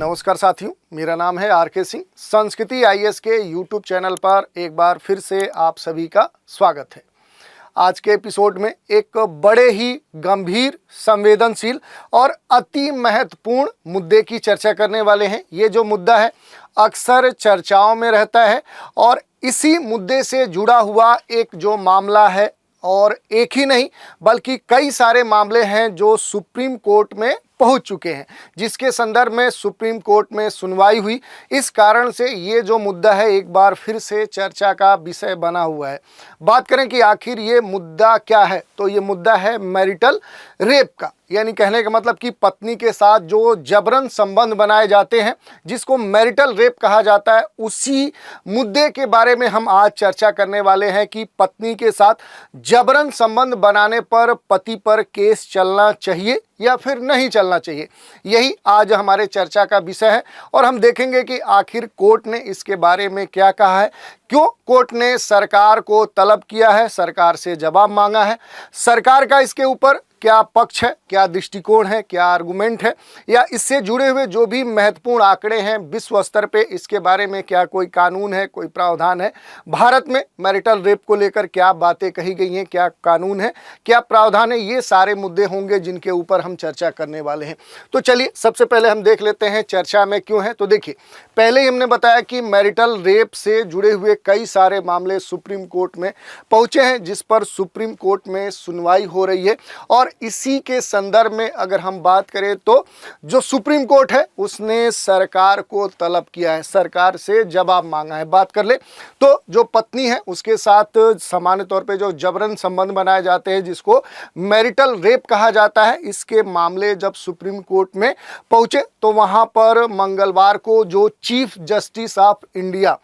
नमस्कार साथियों, मेरा नाम है आर के सिंह। संस्कृति आईएएस के यूट्यूब चैनल पर एक बार फिर से आप सभी का स्वागत है। आज के एपिसोड में एक बड़े ही गंभीर, संवेदनशील और अति महत्वपूर्ण मुद्दे की चर्चा करने वाले हैं। ये जो मुद्दा है अक्सर चर्चाओं में रहता है और इसी मुद्दे से जुड़ा हुआ एक जो मामला है, और एक ही नहीं बल्कि कई सारे मामले हैं जो सुप्रीम कोर्ट में पहुंच चुके हैं, जिसके संदर्भ में सुप्रीम कोर्ट में सुनवाई हुई। इस कारण से ये जो मुद्दा है एक बार फिर से चर्चा का विषय बना हुआ है। बात करें कि आखिर ये मुद्दा क्या है, तो ये मुद्दा है मैरिटल रेप का, यानी कहने का मतलब कि पत्नी के साथ जो जबरन संबंध बनाए जाते हैं, जिसको मैरिटल रेप कहा जाता है। उसी मुद्दे के बारे में हम आज चर्चा करने वाले हैं कि पत्नी के साथ जबरन संबंध बनाने पर पति पर केस चलना चाहिए या फिर नहीं चलना चाहिए। यही आज हमारे चर्चा का विषय है और हम देखेंगे कि आखिर कोर्ट ने इसके बारे में क्या कहा है, क्यों कोर्ट ने सरकार को तलब किया है, सरकार से जवाब मांगा है, सरकार का इसके ऊपर क्या पक्ष है, क्या दृष्टिकोण है, क्या आर्गुमेंट है, या इससे जुड़े हुए जो भी महत्वपूर्ण आंकड़े हैं विश्व स्तर पे, इसके बारे में क्या कोई कानून है, कोई प्रावधान है। भारत में मैरिटल रेप को लेकर क्या बातें कही गई हैं, क्या कानून है, क्या प्रावधान है, ये सारे मुद्दे होंगे जिनके ऊपर हम चर्चा करने वाले हैं। तो चलिए सबसे पहले हम देख लेते हैं चर्चा में क्यों है। तो देखिए, पहले ही हमने बताया कि मैरिटल रेप से जुड़े हुए कई सारे मामले सुप्रीम कोर्ट में पहुंचे हैं, जिस पर सुप्रीम कोर्ट में सुनवाई हो रही है। और इसी के संदर्भ में अगर हम बात करें तो जो सुप्रीम कोर्ट है उसने सरकार को तलब किया है, सरकार से जवाब मांगा है। बात कर ले तो जो पत्नी है उसके साथ सामान्य तौर पे जो जबरन संबंध बनाए जाते हैं, जिसको मैरिटल रेप कहा जाता है, इसके मामले जब सुप्रीम कोर्ट में पहुंचे तो वहां पर मंगलवार को जो chief justice of India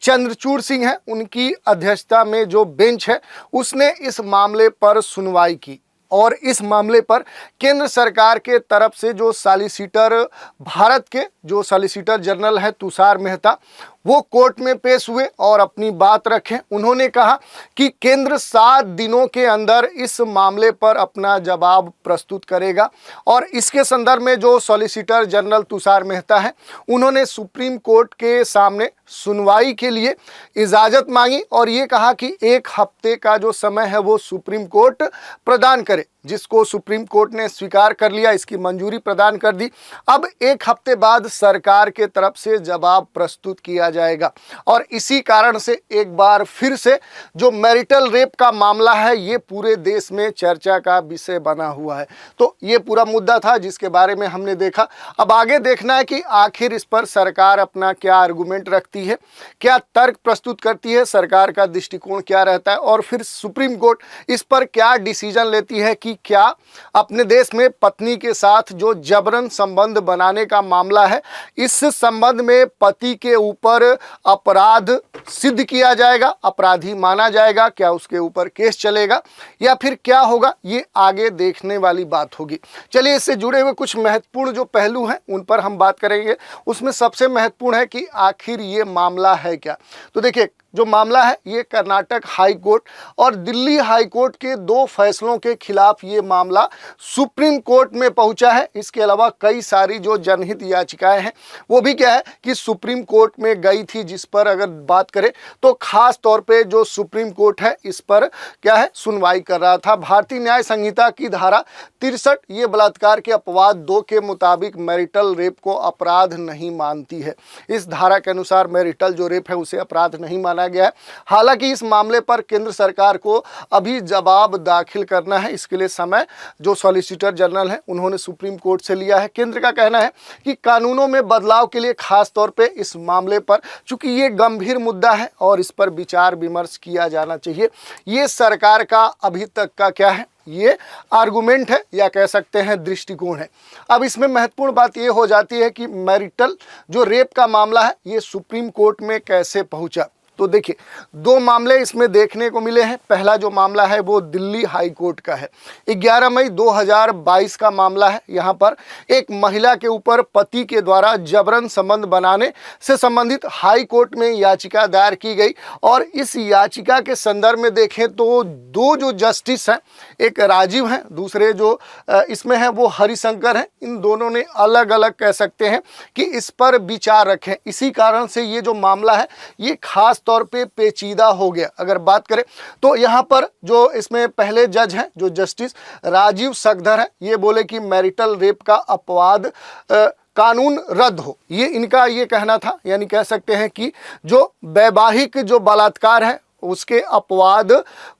Chandrachud Singh है, उनकी अध्यक्षता में जो बेंच है उसने इस मामले पर सुनवाई की। और इस मामले पर केंद्र सरकार के तरफ से जो सॉलिसिटर, भारत के जो सॉलिसिटर जनरल है तुषार मेहता, वो कोर्ट में पेश हुए और अपनी बात रखें। उन्होंने कहा कि केंद्र 7 दिनों के अंदर इस मामले पर अपना जवाब प्रस्तुत करेगा। और इसके संदर्भ में जो सॉलिसिटर जनरल तुषार मेहता है, उन्होंने सुप्रीम कोर्ट के सामने सुनवाई के लिए इजाज़त मांगी और ये कहा कि 1 हफ्ते का जो समय है वो सुप्रीम कोर्ट प्रदान करे, जिसको सुप्रीम कोर्ट ने स्वीकार कर लिया, इसकी मंजूरी प्रदान कर दी। अब 1 हफ्ते बाद सरकार के तरफ से जवाब प्रस्तुत किया जाएगा। और इसी कारण से एक बार फिर से जो मैरिटल रेप का मामला है ये पूरे देश में चर्चा का विषय बना हुआ है। तो ये पूरा मुद्दा था जिसके बारे में हमने देखा। अब आगे देखना है कि आखिर इस पर सरकार अपना क्या आर्गुमेंट रखती है, क्या तर्क प्रस्तुत करती है, सरकार का दृष्टिकोण क्या रहता है, और फिर सुप्रीम कोर्ट इस पर क्या डिसीजन लेती है कि क्या अपने देश में पत्नी के साथ जो जबरन संबंध बनाने का मामला है, इस संबंध में पति के ऊपर अपराध सिद्ध किया जाएगा, अपराधी माना जाएगा, क्या उसके ऊपर केस चलेगा या फिर क्या होगा, ये आगे देखने वाली बात होगी। चलिए, इससे जुड़े हुए कुछ महत्वपूर्ण जो पहलू हैं उन पर हम बात करेंगे। उसमें सबसे महत्वपूर्ण है कि आखिर ये मामला है क्या। तो देखिए, जो मामला है ये कर्नाटक हाई कोर्ट और दिल्ली हाई कोर्ट के 2 फैसलों के खिलाफ ये मामला सुप्रीम कोर्ट में पहुंचा है। इसके अलावा कई सारी जो जनहित याचिकाएं हैं वो भी क्या है कि सुप्रीम कोर्ट में गई थी, जिस पर अगर बात करें तो खास तौर पे जो सुप्रीम कोर्ट है इस पर क्या है सुनवाई कर रहा था। भारतीय न्याय संहिता की धारा 63 ये बलात्कार के अपवाद 2 के मुताबिक मैरिटल रेप को अपराध नहीं मानती है। इस धारा के अनुसार मैरिटल जो रेप है उसे अपराध नहीं माना गया है। हालांकि इस मामले पर केंद्र सरकार को अभी जवाब दाखिल करना है। इसके लिए समय जो सॉलिसिटर जनरल है उन्होंने सुप्रीम कोर्ट से लिया है। केंद्र का कहना है कि कानूनों में बदलाव के लिए खास तौर पे इस मामले पर, चूंकि ये गंभीर मुद्दा है और इस पर विचार विमर्श किया जाना चाहिए। ये सरकार का अभी तक का क्या है, ये आर्गुमेंट है या कह सकते हैं दृष्टिकोण है। अब इसमें महत्वपूर्ण बात ये हो जाती है कि मैरिटल जो रेप का मामला है ये सुप्रीम कोर्ट में कैसे पहुंचा। तो देखिए, दो मामले इसमें देखने को मिले हैं। पहला जो मामला है वो दिल्ली हाई कोर्ट का है। 11 मई 2022 का मामला है। यहाँ पर एक महिला के ऊपर पति के द्वारा जबरन संबंध बनाने से संबंधित हाई कोर्ट में याचिका दायर की गई और इस याचिका के संदर्भ में देखें तो दो जो जस्टिस हैं, एक राजीव हैं, दूसरे जो इसमें हैं वो हरिशंकर हैं। इन दोनों ने अलग अलग कह सकते हैं कि इस पर विचार रखें। इसी कारण से ये जो मामला है ये खास तौर पे पेचीदा हो गया। अगर बात करें तो यहाँ पर जो इसमें पहले जज हैं, जो जस्टिस राजीव सखधर हैं, ये बोले कि मैरिटल रेप का अपवाद कानून रद्द हो। ये इनका ये कहना था, यानी कह सकते हैं कि जो वैवाहिक जो बलात्कार है उसके अपवाद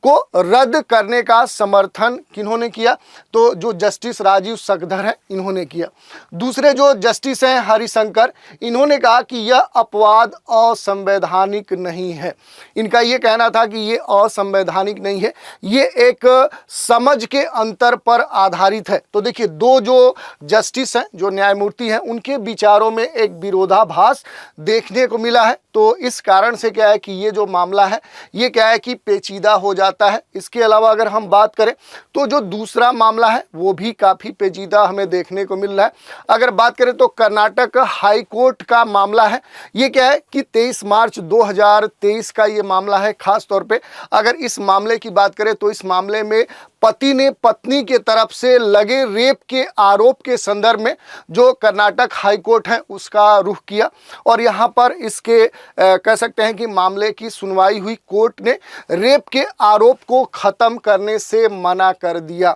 को रद्द करने का समर्थन किन्होंने किया, तो जो जस्टिस राजीव सखधर हैं इन्होंने किया। दूसरे जो जस्टिस हैं हरिशंकर, इन्होंने कहा कि यह अपवाद असंवैधानिक नहीं है। इनका ये कहना था कि ये असंवैधानिक नहीं है, ये एक समझ के अंतर पर आधारित है। तो देखिए, दो जो जस्टिस हैं, जो न्यायमूर्ति हैं, उनके विचारों में एक विरोधाभास देखने को मिला है। तो इस कारण से क्या है कि ये जो मामला है ये क्या है कि पेचीदा हो जाता है। इसके अलावा अगर हम बात करें तो जो दूसरा मामला है वो भी काफ़ी पेचीदा हमें देखने को मिल रहा है। अगर बात करें तो कर्नाटक हाई कोर्ट का मामला है। ये क्या है कि 23 मार्च 2023 का ये मामला है। खास तौर पे अगर इस मामले की बात करें तो इस मामले में पति ने पत्नी के तरफ से लगे रेप के आरोप के संदर्भ में जो कर्नाटक हाई कोर्ट है उसका रुख किया और यहाँ पर इसके कह सकते हैं कि मामले की सुनवाई हुई। कोर्ट ने रेप के आरोप को खत्म करने से मना कर दिया।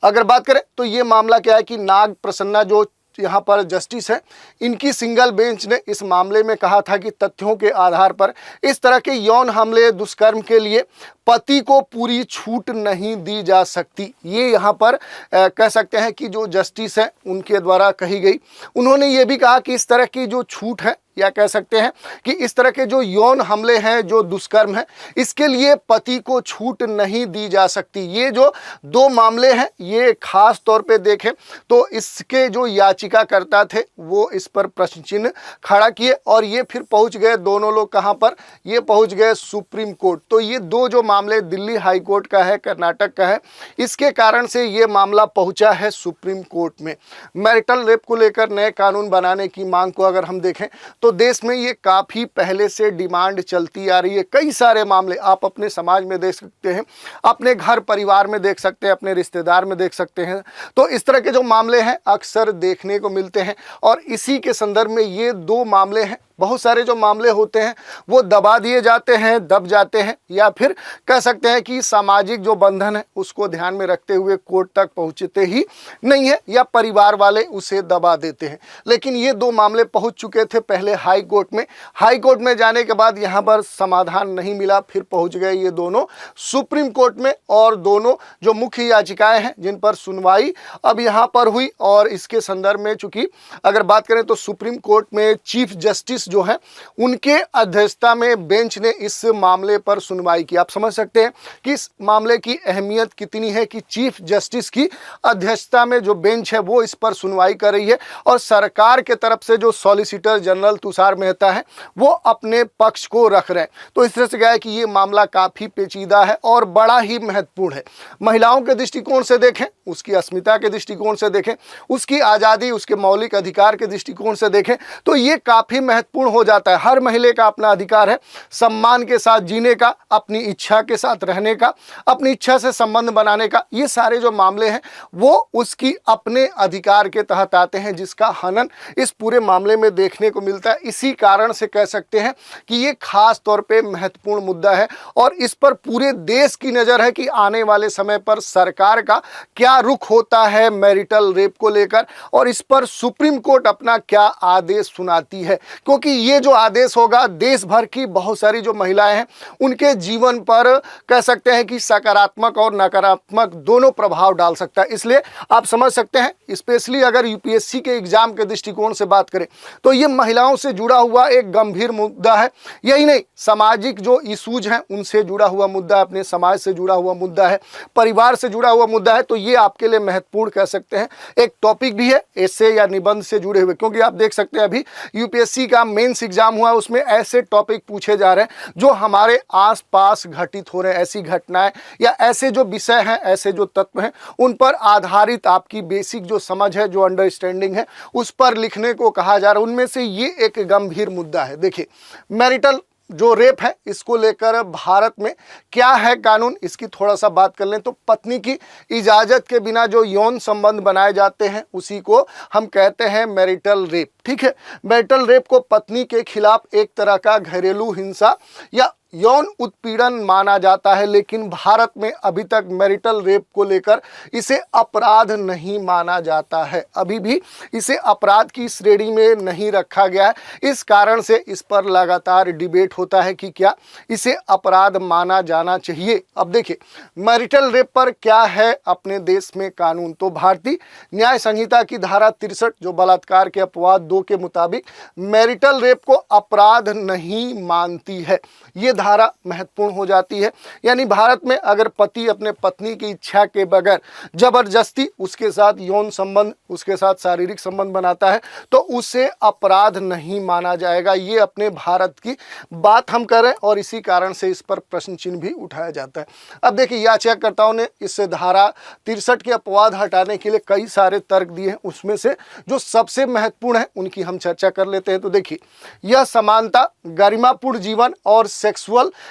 अगर बात करें तो ये मामला क्या है कि नाग प्रसन्ना जो यहाँ पर जस्टिस है, इनकी सिंगल बेंच ने इस मामले में कहा था कि तथ्यों के आधार पर इस तरह के यौन हमले दुष्कर्म के लिए पति को पूरी छूट नहीं दी जा सकती। ये यहाँ पर कह सकते हैं कि जो जस्टिस हैं उनके द्वारा कही गई। उन्होंने ये भी कहा कि इस तरह की जो छूट है या कह सकते हैं कि इस तरह के जो यौन हमले हैं, जो दुष्कर्म है, इसके लिए पति को छूट नहीं दी जा सकती। ये जो दो मामले हैं ये खास तौर पे देखें तो इसके जो याचिकाकर्ता थे वो इस पर प्रश्न चिन्ह खड़ा किए और ये फिर पहुंच गए दोनों लोग कहां पर, ये पहुंच गए सुप्रीम कोर्ट। तो ये दो जो मामले दिल्ली हाई कोर्ट का है, कर्नाटक का है, इसके कारण से ये मामला पहुंचा है सुप्रीम कोर्ट में। मैरिटल रेप को लेकर नए कानून बनाने की मांग को अगर हम देखें तो देश में ये काफ़ी पहले से डिमांड चलती आ रही है। कई सारे मामले आप अपने समाज में देख सकते हैं, अपने घर परिवार में देख सकते हैं, अपने रिश्तेदार में देख सकते हैं। तो इस तरह के जो मामले हैं अक्सर देखने को मिलते हैं और इसी के संदर्भ में ये दो मामले हैं। बहुत सारे जो मामले होते हैं वो दबा दिए जाते हैं, दब जाते हैं, या फिर कह सकते हैं कि सामाजिक जो बंधन है उसको ध्यान में रखते हुए कोर्ट तक पहुंचते ही नहीं है या परिवार वाले उसे दबा देते हैं। लेकिन ये दो मामले पहुंच चुके थे पहले हाई कोर्ट में। हाई कोर्ट में जाने के बाद यहाँ पर समाधान नहीं मिला, फिर पहुँच गए ये दोनों सुप्रीम कोर्ट में और दोनों जो मुख्य याचिकाएँ हैं जिन पर सुनवाई अब यहाँ पर हुई और इसके संदर्भ में चूंकि अगर बात करें तो सुप्रीम कोर्ट में चीफ जस्टिस जो है उनके अध्यक्षता में बेंच ने इस मामले पर सुनवाई की। आप समझ सकते हैं कि इस मामले की अहमियत कितनी है कि चीफ जस्टिस की अध्यक्षता में जो बेंच है वो इस पर सुनवाई कर रही है और सरकार के तरफ से जो सॉलिसिटर जनरल तुषार मेहता है वो अपने पक्ष को रख रहे हैं। तो इस तरह से क्या है कि ये मामला काफ़ी पेचीदा है और बड़ा ही महत्वपूर्ण है। महिलाओं के दृष्टिकोण से देखें, उसकी अस्मिता के दृष्टिकोण से देखें, उसकी आज़ादी, उसके मौलिक अधिकार के दृष्टिकोण से देखें तो ये काफ़ी महत्वपूर्ण हो जाता है। हर महिला का अपना अधिकार है सम्मान के साथ जीने का, अपनी इच्छा के साथ रहने का, अपनी इच्छा से संबंध बनाने का। ये सारे जो मामले हैं वो उसकी अपने अधिकार के तहत आते हैं जिसका हनन इस पूरे मामले में देखने को मिलता है। इसी कारण से कह सकते हैं कि ये खास तौर पे महत्वपूर्ण मुद्दा है और इस पर पूरे देश की नज़र है कि आने वाले समय पर सरकार का क्या रुख होता है मैरिटल रेप को लेकर और इस पर सुप्रीम कोर्ट अपना क्या आदेश सुनाती है, क्योंकि ये जो आदेश होगा देश भर की बहुत सारी जो महिलाएं हैं उनके जीवन पर कह सकते हैं कि सकारात्मक और नकारात्मक दोनों प्रभाव डाल सकता है। इसलिए आप समझ सकते हैं, स्पेशली अगर यूपीएससी के एग्जाम के दृष्टिकोण से बात करें तो ये महिलाओं से जुड़ा हुआ एक गंभीर मुद्दा है। यही नहीं, सामाजिक जो इशूज हैं उनसे जुड़ा हुआ मुद्दा है, अपने समाज से जुड़ा हुआ मुद्दा है, परिवार से जुड़ा हुआ मुद्दा है। तो ये आपके लिए महत्वपूर्ण कह सकते हैं एक टॉपिक भी है, ऐसे या निबंध से जुड़े हुए, क्योंकि आप देख सकते हैं अभी यूपीएससी का मेंस एग्जाम हुआ, उसमें ऐसे टॉपिक पूछे जा रहे हैं जो हमारे आसपास घटित हो रहे हैं, ऐसी घटनाएं या ऐसे जो विषय हैं, ऐसे जो तत्व हैं, उन पर आधारित आपकी बेसिक जो समझ है, जो अंडरस्टैंडिंग है, उस पर लिखने को कहा जा रहा है। उनमें से ये एक गंभीर मुद्दा है। देखिए, मैरिटल जो रेप है, इसको लेकर भारत में क्या है कानून, इसकी थोड़ा सा बात कर लें। तो पत्नी की इजाजत के बिना जो यौन संबंध बनाए जाते हैं उसी को हम कहते हैं मैरिटल रेप। ठीक है, मैरिटल रेप को पत्नी के खिलाफ एक तरह का घरेलू हिंसा या यौन उत्पीड़न माना जाता है, लेकिन भारत में अभी तक मैरिटल रेप को लेकर इसे अपराध नहीं माना जाता है। अभी भी इसे अपराध की श्रेणी में नहीं रखा गया है। इस कारण से इस पर लगातार डिबेट होता है कि क्या इसे अपराध माना जाना चाहिए। अब देखिए, मैरिटल रेप पर क्या है अपने देश में कानून। तो भारतीय न्याय संहिता की धारा 63 जो बलात्कार के अपवाद 2 के मुताबिक मैरिटल रेप को अपराध नहीं मानती है। ये धारा महत्वपूर्ण हो जाती है। यानी भारत में अगर पति अपने पत्नी की इच्छा के बगैर जबरदस्ती उसके साथ यौन संबंध, उसके साथ शारीरिक संबंध बनाता है तो उसे अपराध नहीं माना जाएगा। ये अपने भारत की बात हम कर रहे हैं और इसी कारण से इस पर प्रश्न चिन्ह भी उठाया जाता है। अब देखिए, याचिकाकर्ताओं ने इस धारा 63 के अपवाद हटाने के लिए कई सारे तर्क दिए हैं। उसमें से जो सबसे महत्वपूर्ण है उनकी हम चर्चा कर लेते हैं। तो देखिए, यह समानता, गरिमापूर्ण जीवन और सेक्सुअल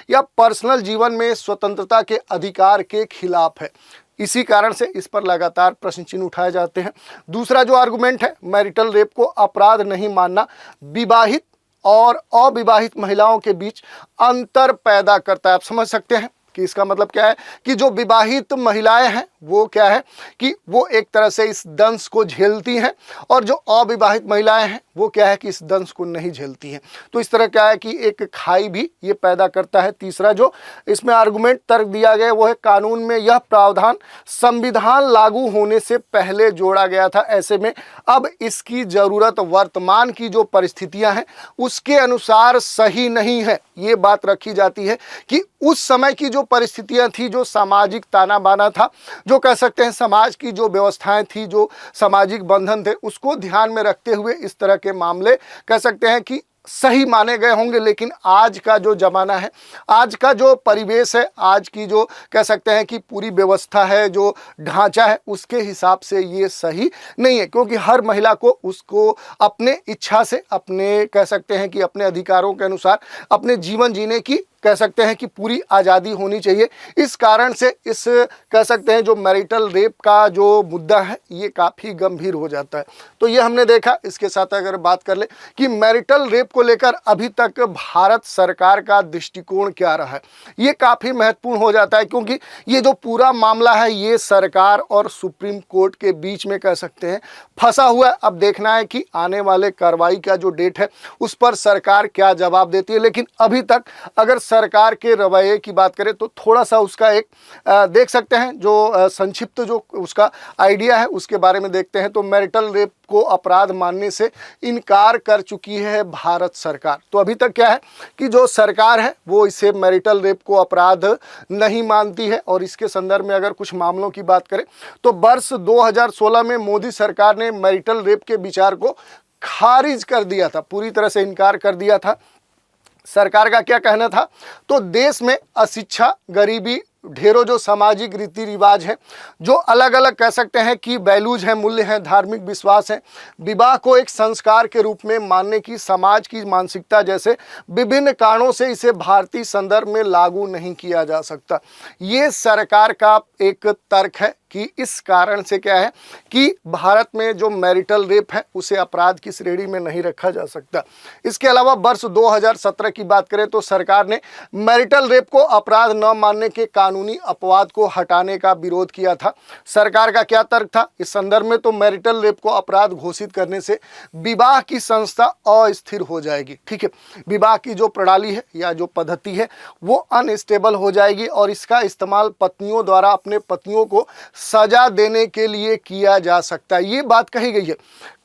या पर्सनल जीवन में स्वतंत्रता के अधिकार के खिलाफ है। इसी कारण से इस पर लगातार प्रश्न चिन्ह उठाए जाते हैं। दूसरा जो आर्गुमेंट है, मैरिटल रेप को अपराध नहीं मानना विवाहित और अविवाहित महिलाओं के बीच अंतर पैदा करता है। आप समझ सकते हैं कि इसका मतलब क्या है कि जो विवाहित महिलाएं हैं वो क्या है कि वो एक तरह से इस दंश को झेलती हैं और जो अविवाहित महिलाएं हैं वो क्या है कि इस दंश को नहीं झेलती हैं। तो इस तरह क्या है कि एक खाई भी ये पैदा करता है। तीसरा जो इसमें आर्गुमेंट तर्क दिया गया वो है, कानून में यह प्रावधान संविधान लागू होने से पहले जोड़ा गया था, ऐसे में अब इसकी जरूरत वर्तमान की जो परिस्थितियां हैं उसके अनुसार सही नहीं है। ये बात रखी जाती है कि उस समय की जो परिस्थितियां थी, जो सामाजिक ताना बाना था, जो कह सकते हैं समाज की जो व्यवस्थाएं थी, जो सामाजिक बंधन थे, उसको ध्यान में रखते हुए इस तरह के मामले कह सकते हैं कि सही माने गए होंगे। लेकिन आज का जो ज़माना है, आज का जो परिवेश है, आज की जो कह सकते हैं कि पूरी व्यवस्था है, जो ढांचा है, उसके हिसाब से ये सही नहीं है। क्योंकि हर महिला को उसको अपने इच्छा से, अपने कह सकते हैं कि अपने अधिकारों के अनुसार अपने जीवन जीने की कह सकते हैं कि पूरी आज़ादी होनी चाहिए। इस कारण से इस कह सकते हैं जो मैरिटल रेप का जो मुद्दा है ये काफ़ी गंभीर हो जाता है। तो ये हमने देखा। इसके साथ अगर बात कर ले कि मैरिटल रेप को लेकर अभी तक भारत सरकार का दृष्टिकोण क्या रहा है, ये काफ़ी महत्वपूर्ण हो जाता है। क्योंकि ये जो पूरा मामला है ये सरकार और सुप्रीम कोर्ट के बीच में कह सकते हैं फंसा हुआ है। अब देखना है कि आने वाले कार्रवाई का जो डेट है उस पर सरकार क्या जवाब देती है। लेकिन अभी तक अगर सरकार के रवैये की बात करें तो थोड़ा सा उसका एक देख सकते हैं जो संक्षिप्त जो उसका आइडिया है उसके बारे में देखते हैं। तो मैरिटल रेप को अपराध मानने से इनकार कर चुकी है भारत सरकार। तो अभी तक क्या है कि जो सरकार है वो इसे मैरिटल रेप को अपराध नहीं मानती है। और इसके संदर्भ में अगर कुछ मामलों की बात करें तो वर्ष 2016 में मोदी सरकार ने मैरिटल रेप के विचार को खारिज कर दिया था, पूरी तरह से इनकार कर दिया था। सरकार का क्या कहना था, तो देश में अशिक्षा, गरीबी, ढेरों जो सामाजिक रीति रिवाज हैं, जो अलग अलग कह सकते हैं कि वैल्यूज हैं, मूल्य हैं, धार्मिक विश्वास हैं, विवाह को एक संस्कार के रूप में मानने की समाज की मानसिकता जैसे विभिन्न कारणों से इसे भारतीय संदर्भ में लागू नहीं किया जा सकता। ये सरकार का एक तर्क है कि इस कारण से क्या है कि भारत में जो मैरिटल रेप है उसे अपराध की श्रेणी में नहीं रखा जा सकता। इसके अलावा वर्ष 2017 की बात करें तो सरकार ने मैरिटल रेप को अपराध न मानने के कानूनी अपवाद को हटाने का विरोध किया था। सरकार का क्या तर्क था इस संदर्भ में, तो मैरिटल रेप को अपराध घोषित करने से विवाह की संस्था अस्थिर हो जाएगी। ठीक है, विवाह की जो प्रणाली है या जो पद्धति है वो अनस्टेबल हो जाएगी और इसका इस्तेमाल पत्नियों द्वारा अपने पतियों को सजा देने के लिए किया जा सकता है। ये बात कही गई है।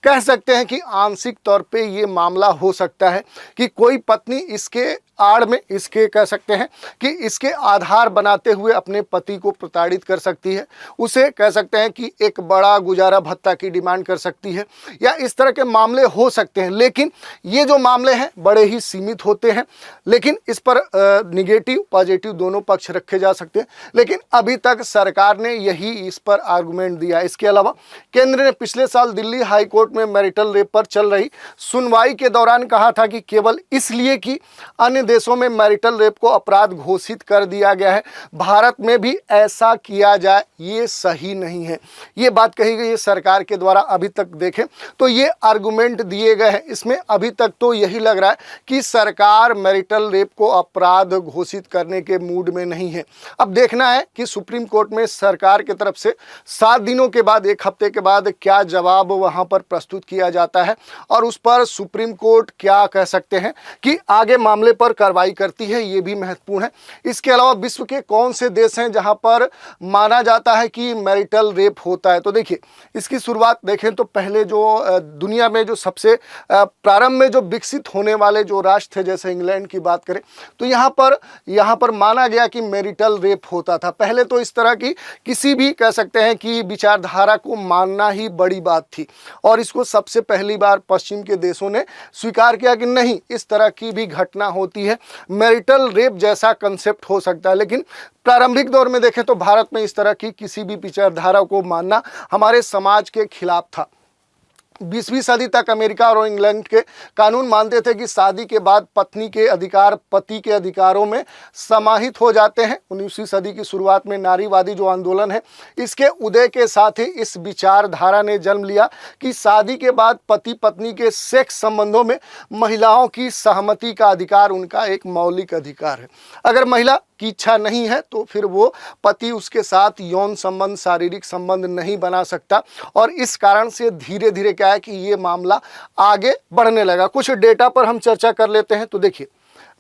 कह सकते हैं कि आंशिक तौर पे ये मामला हो सकता है कि कोई पत्नी इसके आड़ में, इसके कह सकते हैं कि इसके आधार बनाते हुए अपने पति को प्रताड़ित कर सकती है, उसे कह सकते हैं कि एक बड़ा गुजारा भत्ता की डिमांड कर सकती है, या इस तरह के मामले हो सकते हैं। लेकिन ये जो मामले हैं बड़े ही सीमित होते हैं, लेकिन इस पर निगेटिव पॉजिटिव दोनों पक्ष रखे जा सकते हैं। लेकिन अभी तक सरकार ने यही इस पर आर्गुमेंट दिया। इसके अलावा केंद्र ने पिछले साल दिल्ली हाई कोर्ट में मैरिटल रेप पर चल रही सुनवाई के दौरान कहा था कि केवल इसलिए कि अन्य देशों में मैरिटल रेप को अपराध घोषित कर दिया गया है, भारत में भी ऐसा किया जाए, ये सही नहीं है। ये बात कही गई है सरकार के द्वारा। अभी तक देखें तो ये आर्गुमेंट दिए गए हैं, इसमें अभी तक तो यही लग रहा है कि सरकार मैरिटल रेप को अपराध घोषित करने के मूड में नहीं है। अब देखना है कि सुप्रीम कोर्ट में सरकार की तरफ से 7 दिनों के बाद, 1 हफ्ते के बाद क्या जवाब वहां पर प्रस्तुत किया जाता है और उस पर सुप्रीम कोर्ट क्या कह सकते हैं कि आगे मामले पर कार्रवाई करती है, ये भी महत्वपूर्ण है। इसके अलावा विश्व के कौन से देश हैं जहां पर माना जाता है कि मैरिटल रेप होता है, तो देखिए इसकी शुरुआत देखें तो पहले जो दुनिया में जो सबसे प्रारंभ में जो विकसित होने वाले जो राष्ट्र थे, जैसे इंग्लैंड की बात करें तो यहाँ पर माना गया कि मैरिटल रेप होता था। पहले तो इस तरह की किसी भी कह सकते हैं कि विचारधारा को मानना ही बड़ी बात थी और इसको सबसे पहली बार पश्चिम के देशों ने स्वीकार किया कि नहीं, इस तरह की भी घटना होती है, मैरिटल रेप जैसा कंसेप्ट हो सकता है। लेकिन प्रारंभिक दौर में देखें तो भारत में इस तरह की किसी भी विचारधारा को मानना हमारे समाज के खिलाफ था। 20वीं सदी तक अमेरिका और इंग्लैंड के कानून मानते थे कि शादी के बाद पत्नी के अधिकार पति के अधिकारों में समाहित हो जाते हैं। 19वीं सदी की शुरुआत में नारीवादी जो आंदोलन है, इसके उदय के साथ ही इस विचारधारा ने जन्म लिया कि शादी के बाद पति पत्नी के सेक्स संबंधों में महिलाओं की सहमति का अधिकार उनका एक मौलिक अधिकार है। अगर महिला की इच्छा नहीं है तो फिर वो पति उसके साथ यौन संबंध, शारीरिक संबंध नहीं बना सकता। और इस कारण से धीरे धीरे क्या है कि ये मामला आगे बढ़ने लगा। कुछ डेटा पर हम चर्चा कर लेते हैं। तो देखिए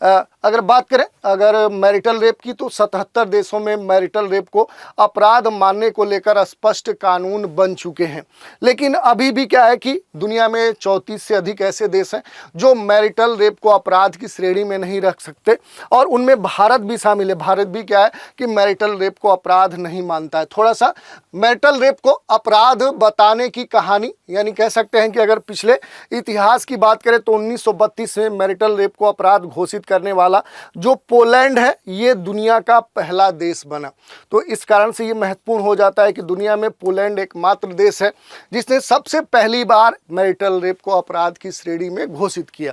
अगर बात करें अगर मैरिटल रेप की तो 77 देशों में मैरिटल रेप को अपराध मानने को लेकर स्पष्ट कानून बन चुके हैं। लेकिन अभी भी क्या है कि दुनिया में 34 से अधिक ऐसे देश हैं जो मैरिटल रेप को अपराध की श्रेणी में नहीं रख सकते और उनमें भारत भी शामिल है। भारत भी क्या है कि मैरिटल रेप को अपराध नहीं मानता है। थोड़ा सा मैरिटल रेप को अपराध बताने की कहानी, यानी कह सकते हैं कि अगर पिछले इतिहास की बात करें तो 1932 में मैरिटल रेप को अपराध घोषित करने वाला जो पोलैंड है, ये दुनिया का पहला देश बना। तो इस कारण से ये महत्वपूर्ण हो जाता है कि दुनिया में पोलैंड एकमात्र देश है जिसने सबसे पहली बार मैरिटल रेप को अपराध की श्रेणी में घोषित किया।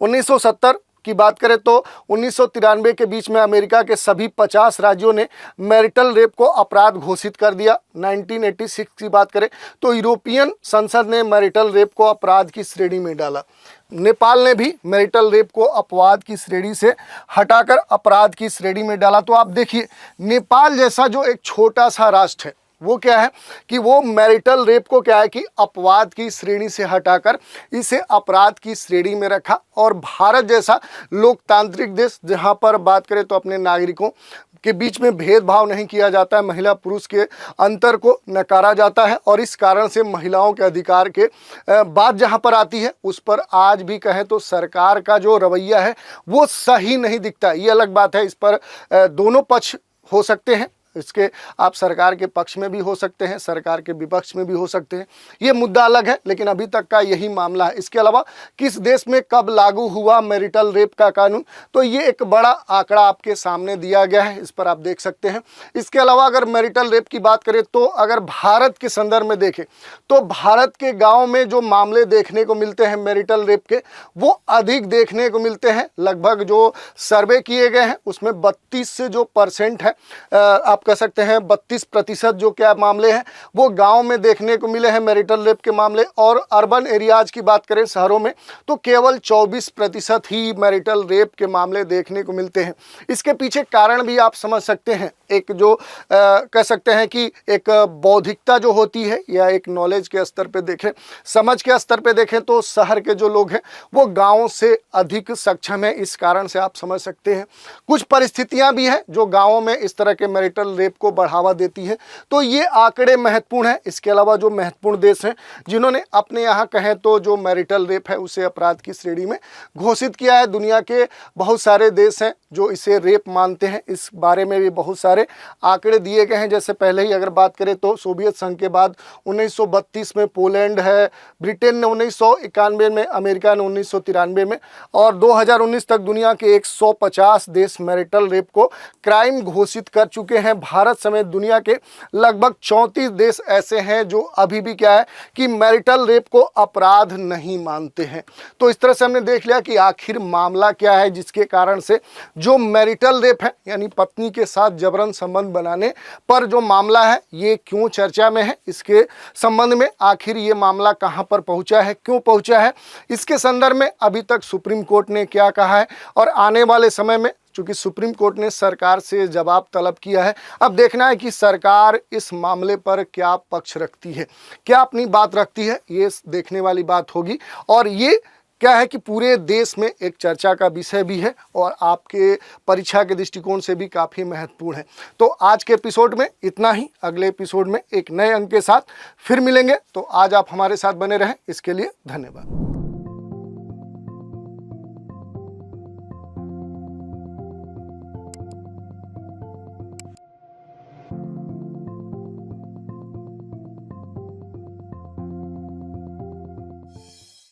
1970 की बात करें तो 1993 के बीच में अमेरिका के सभी 50 राज्यों ने मैरिटल रेप को अपराध घोषित कर दिया। 1986 की बात करें तो यूरोपियन संसद ने मैरिटल रेप को अपराध की श्रेणी में डाला। नेपाल ने भी मैरिटल रेप को अपवाद की श्रेणी से हटाकर अपराध की श्रेणी में डाला। तो आप देखिए नेपाल जैसा जो एक छोटा सा राष्ट्र है वो क्या है कि वो मैरिटल रेप को क्या है कि अपवाद की श्रेणी से हटाकर इसे अपराध की श्रेणी में रखा। और भारत जैसा लोकतांत्रिक देश जहां पर बात करें तो अपने नागरिकों के बीच में भेदभाव नहीं किया जाता है, महिला पुरुष के अंतर को नकारा जाता है और इस कारण से महिलाओं के अधिकार के बात जहां पर आती है उस पर आज भी कहें तो सरकार का जो रवैया है वो सही नहीं दिखता। ये अलग बात है, इस पर दोनों पक्ष हो सकते हैं, इसके आप सरकार के पक्ष में भी हो सकते हैं, सरकार के विपक्ष में भी हो सकते हैं, ये मुद्दा अलग है, लेकिन अभी तक का यही मामला है। इसके अलावा किस देश में कब लागू हुआ मैरिटल रेप का कानून, तो ये एक बड़ा आंकड़ा आपके सामने दिया गया है, इस पर आप देख सकते हैं। इसके अलावा अगर मैरिटल रेप की बात करें तो अगर भारत के संदर्भ में देखें तो भारत के गाँव में जो मामले देखने को मिलते हैं मैरिटल रेप के वो अधिक देखने को मिलते हैं। लगभग जो सर्वे किए गए हैं उसमें 32 से जो % है, आप कह सकते हैं 32% जो क्या मामले हैं वो गांव में देखने को मिले हैं मैरिटल रेप के मामले। और अर्बन एरियाज की बात करें शहरों में तो केवल 24% ही मैरिटल रेप के मामले देखने को मिलते हैं। इसके पीछे कारण भी आप समझ सकते हैं, एक जो कह सकते हैं कि एक बौद्धिकता जो होती है या एक नॉलेज के स्तर पे देखें, समझ के स्तर पे देखें तो शहर के जो लोग हैं वो गाँव से अधिक सक्षम है। इस कारण से आप समझ सकते हैं कुछ परिस्थितियाँ भी हैं जो गाँवों में इस तरह के मैरिटल रेप को बढ़ावा देती है। तो ये आंकड़े महत्वपूर्ण हैं। इसके अलावा जो महत्वपूर्ण देश हैं जिन्होंने अपने यहाँ कहें तो जो मैरिटल रेप है उसे अपराध की श्रेणी में घोषित किया है, दुनिया के बहुत सारे देश हैं जो इसे रेप मानते हैं। इस बारे में भी बहुत सारे आंकड़े दिए गए हैं। जैसे पहले ही अगर बात करें तो सोवियत संघ के बाद 1932 में पोलैंड है, ब्रिटेन ने 1991 में, अमेरिका ने 1993 में, और 2019 तक दुनिया के 150 देश मैरिटल रेप को क्राइम घोषित कर चुके हैं। भारत समेत दुनिया के लगभग 34 देश ऐसे हैं जो अभी भी क्या है कि मैरिटल रेप को अपराध नहीं मानते हैं। तो इस तरह से हमने देख लिया कि आखिर मामला क्या है जिसके कारण से जो मैरिटल रेप है यानी पत्नी के साथ जबरन संबंध बनाने पर जो मामला है ये क्यों चर्चा में है, इसके संबंध में आखिर ये मामला कहां पर पहुंचा है, क्यों पहुंचा है, इसके संदर्भ में अभी तक सुप्रीम कोर्ट ने क्या कहा है और आने वाले समय में चूंकि सुप्रीम कोर्ट ने सरकार से जवाब तलब किया है, अब देखना है कि सरकार इस मामले पर क्या पक्ष रखती है, क्या अपनी बात रखती है, ये देखने वाली बात होगी। और ये क्या है कि पूरे देश में एक चर्चा का विषय भी है और आपके परीक्षा के दृष्टिकोण से भी काफ़ी महत्वपूर्ण है। तो आज के एपिसोड में इतना ही। अगले एपिसोड में एक नए अंक के साथ फिर मिलेंगे। तो आज आप हमारे साथ बने रहें, इसके लिए धन्यवाद।